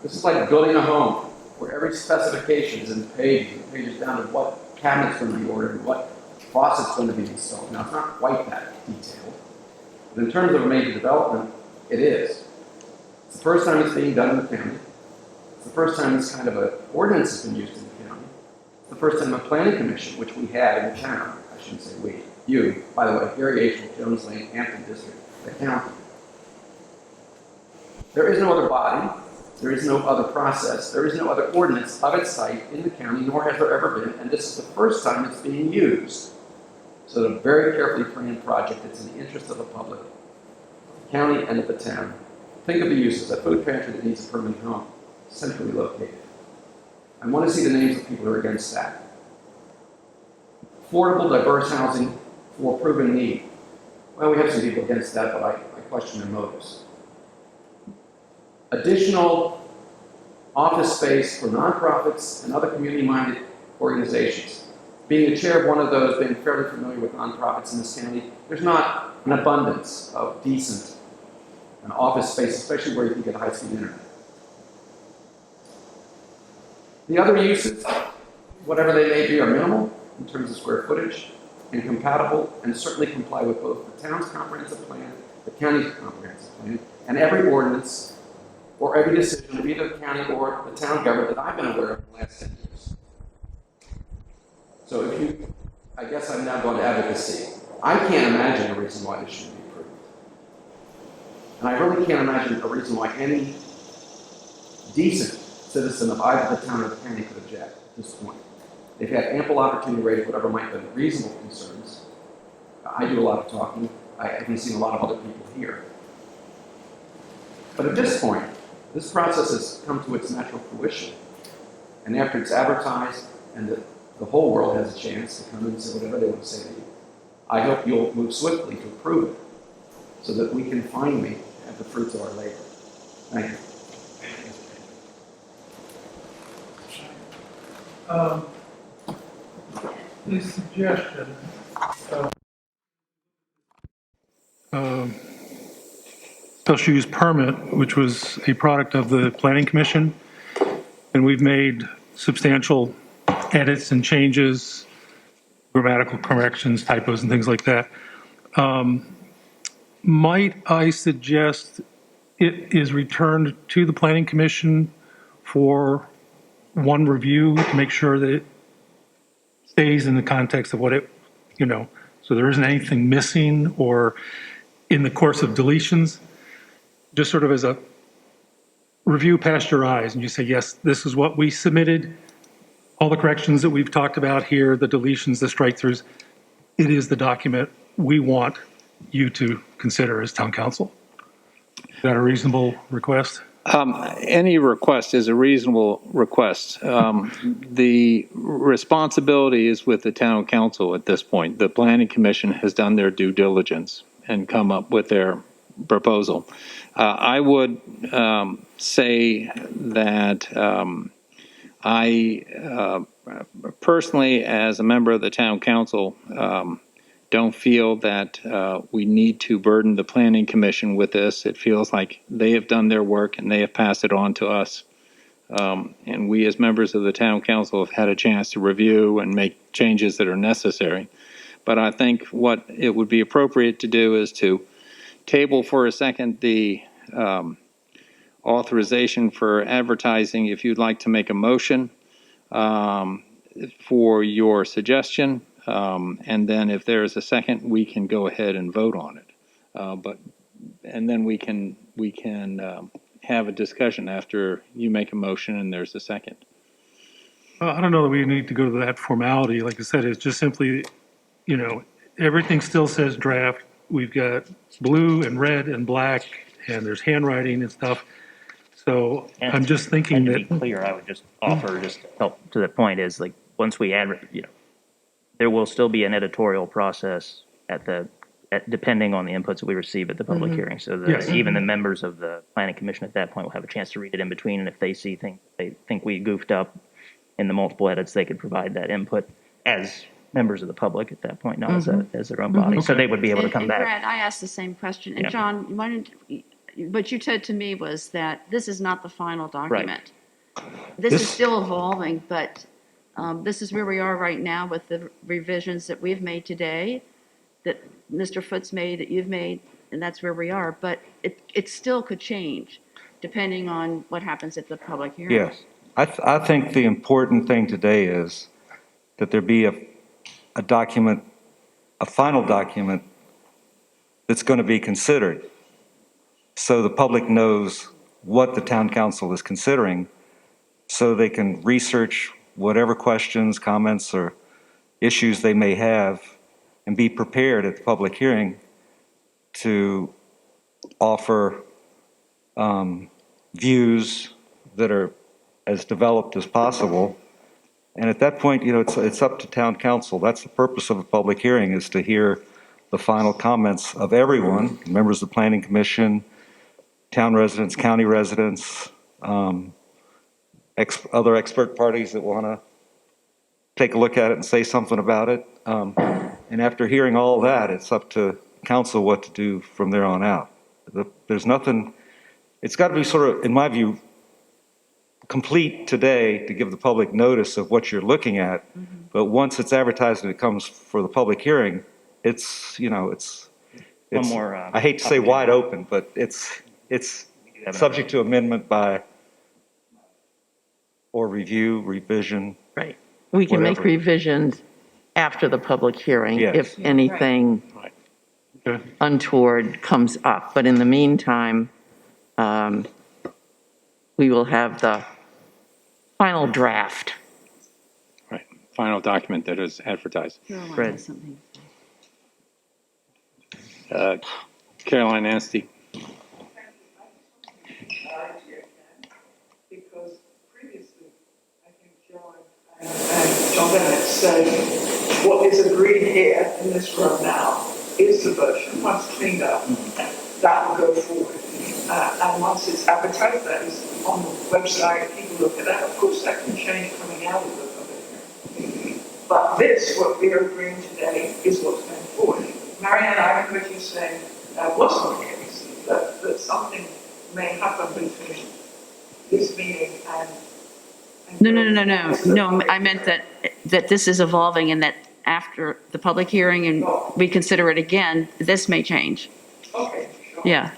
This is like building a home, where every specification is in pages and pages down to what cabinet's going to be ordered and what faucet's going to be installed. Now, it's not quite that detailed, but in terms of a major development, it is. It's the first time it's being done in the county. It's the first time this kind of an ordinance has been used in the county. It's the first time a planning commission, which we had in the town, I shouldn't say we, you, by the way, Gary H. Jones Lane, Hampton District, the county. There is no other body. There is no other process. There is no other ordinance of its type in the county, nor has there ever been, and this is the first time it's being used. So it's a very carefully planned project that's in the interest of the public, the county, and of the town. Think of the uses: a food pantry that needs a permanent home, centrally located. I want to see the names of people who are against that. Affordable, diverse housing for proven need. Well, we have some people against that, but I question their motives. Additional office space for nonprofits and other community-minded organizations. Being the chair of one of those, being fairly familiar with nonprofits in this county, there's not an abundance of decent office space, especially where you can get high-speed internet. The other uses, whatever they may be, are minimal in terms of square footage and compatible, and certainly comply with both the town's comprehensive plan, the county's comprehensive plan, and every ordinance or every decision of either the county or the town government that I've been aware of in the last 10 years. So I guess I'm now going to advocacy. I can't imagine a reason why this shouldn't be approved. And I really can't imagine a reason why any decent citizen of either the town or the county could object at this point. They've had ample opportunity to raise whatever might be reasonable concerns. I do a lot of talking. I haven't seen a lot of other people here. But at this point, this process has come to its natural fruition. And after it's advertised and the whole world has a chance to come and say whatever they want to say to you, I hope you'll move swiftly to approve it so that we can finally have the fruits of our labor. Thank you. The suggestion, special use permit, which was a product of the Planning Commission, and we've made substantial edits and changes, grammatical corrections, typos, and things like that. Might I suggest it is returned to the Planning Commission for one review to make sure that it stays in the context of what it, so there isn't anything missing or in the course of deletions, just sort of as a review past your eyes, and you say, yes, this is what we submitted, all the corrections that we've talked about here, the deletions, the strike-throughs, it is the document we want you to consider as town council. Is that a reasonable request? Any request is a reasonable request. The responsibility is with the town council at this point. The Planning Commission has done their due diligence and come up with their proposal. I would say that I personally, as a member of the town council, don't feel that we need to burden the Planning Commission with this. It feels like they have done their work and they have passed it on to us. And we, as members of the Town Council, have had a chance to review and make changes that are necessary. But I think what it would be appropriate to do is to table for a second the authorization for advertising. If you'd like to make a motion for your suggestion, and then if there is a second, we can go ahead and vote on it. And then we can have a discussion after you make a motion and there's a second. I don't know that we need to go to that formality. Like I said, it's just simply, everything still says draft. We've got blue and red and black, and there's handwriting and stuff. So I'm just thinking And to that. be clear, I would just offer, just to help to that point, is like, once we add, there will still be an editorial process depending on the inputs that we receive at the public hearing. So Yes. even the members of the planning commission at that point will have a chance to read it in between, and if they see things they think we goofed up in the multiple edits, they could provide that input as members of the public at that point, not as their own body. So they would be able to come And back. Brad, I asked the same question, and Yeah. John, what you said to me was that this is not the final document. This is still evolving, but this is where we are right now with the revisions that we've made today, that Mr. Foote's made, that you've made, and that's where we are. But it still could change depending on what happens at the public hearing. Yes. I think the important thing today is that there be a document, a final document that's going to be considered, so the public knows what the town council is considering, so they can research whatever questions, comments, or issues they may have, and be prepared at the public hearing to offer views that are as developed as possible. And at that point, it's up to town council. That's the purpose of a public hearing, is to hear the final comments of everyone, members of the planning commission, town residents, county residents, other expert parties that want to take a look at it and say something about it. And after hearing all that, it's up to council what to do from there on out. There's nothing, it's got to be sort of, in my view, complete today to give the public notice of what you're looking at. But once it's advertised and it comes for the public hearing, it's One more, I hate to say wide open, but it's subject to amendment or review, revision. Right. We can make Whatever. revisions after the public hearing Yes. if anything Okay. untoward comes up. But in the meantime, we will have the final draft. Right. Final document that is advertised. Caroline Fred. has something. Caroline Anstey. Because previously, I think John and John Bennett said, what is agreed here in this room now is the version. Once cleaned up, that will go forward. And once it's advertised, that is on the website, people look at that. Of course, that can change coming out of the public hearing. But this, what we are agreeing today, is what's going forward. Marianne, I heard you say that wasn't the case, that something may happen between this meeting and No, I meant that this is evolving and that after the public hearing and we consider it again, this may change. Okay, sure. Yeah,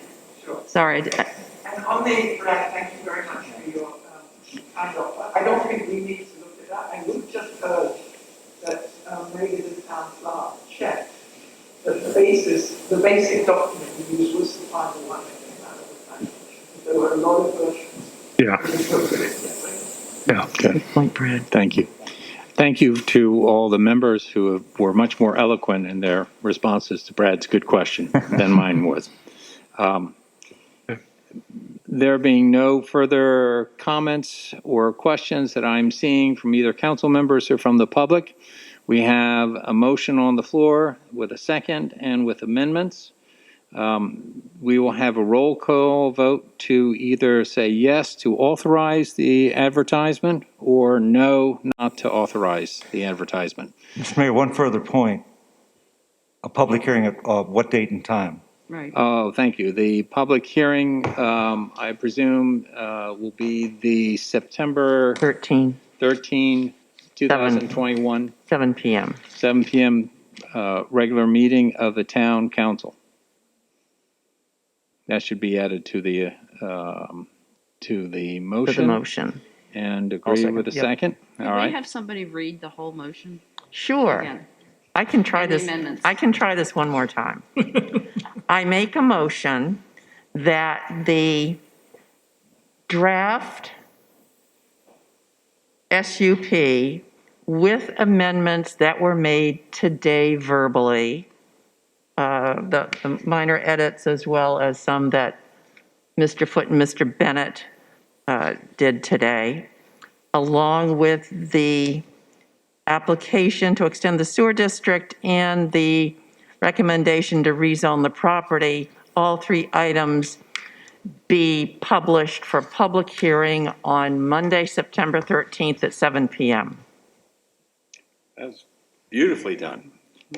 Sure. sorry. And on the, Brad, thank you very much for your hand up. I don't think we need to look at that. I would just urge that maybe the town clerk check that the basic document we used was the final one that came out of the planning commission. There were a lot of versions. Yeah. Yeah. Okay. Point, Brad. Thank you. Thank you to all the members who were much more eloquent in their responses to Brad's good question than mine was. There being no further comments or questions that I'm seeing from either council members or from the public, we have a motion on the floor with a second and with amendments. We will have a roll call vote to either say yes to authorize the advertisement or no, not to authorize the advertisement. Mr. Mayor, one further point. A public hearing at what date and time? Right. Oh, thank you. The public hearing, I presume, will be the September 13, 2021, 7 p.m. 7 p.m. Regular meeting of the town council. That should be added to the For the motion. motion. And I'll agree second. with the Yep. second? Could All we right. have somebody read the whole motion Sure. again? I can try And the this. amendments. I can try this one more time. I make a motion that the draft SUP with amendments that were made today verbally, the minor edits as well as some that Mr. Foote and Mr. Bennett did today, along with the application to extend the sewer district and the recommendation to rezone the property, all three items be published for public hearing on Monday, September 13th at 7 p.m. That's beautifully done.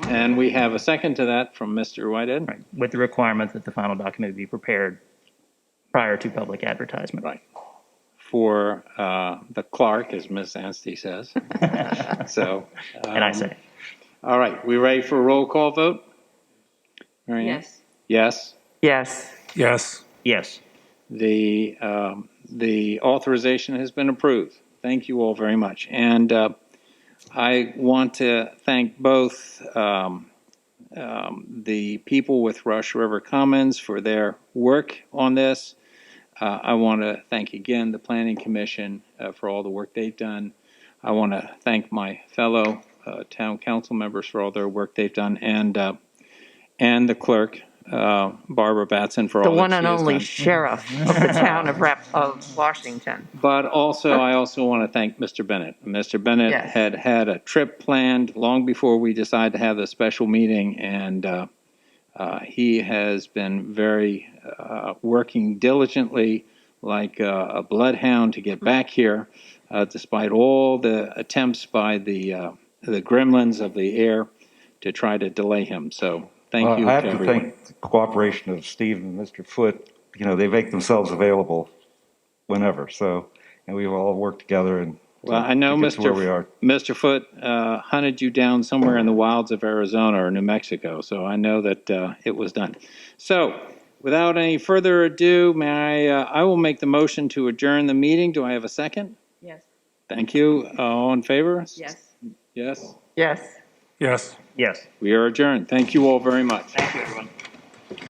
And we have a second to that from Mr. Whitehead. Right, with the requirement that the final document be prepared prior to public advertisement. Right. For the clerk, as Ms. Anstey says. So. And I say, All right, we ready for a roll call vote? Mary Ann? Yes. Yes. Yes. Yes. yes. The authorization has been approved. Thank you all very much. And I want to thank both the people with Rush River Commons for their work on this. I want to thank again the Planning Commission for all the work they've done. I want to thank my fellow town council members for all their work they've done, and the clerk, Barbara Batson, for The all that one she and has only done. sheriff of the town of Washington. But also, I also want to thank Mr. Bennett. Mr. Bennett Yes. had a trip planned long before we decided to have the special meeting, and he has been very working diligently like a bloodhound to get back here, despite all the attempts by the gremlins of the air to try to delay him. So thank you I have to to everyone. thank the cooperation of Steve and Mr. Foote. You know, they make themselves available whenever. So, and we've all worked together and Well, I know to get to where we Mr. are. Mr. Foote hunted you down somewhere in the wilds of Arizona or New Mexico, so I know that it was done. So, without any further ado, I will make the motion to adjourn the meeting. Do I have a second? Yes. Thank you. All in favor? Yes. Yes? Yes. Yes. Yes. We are adjourned. Thank you all very much. Thank you, everyone.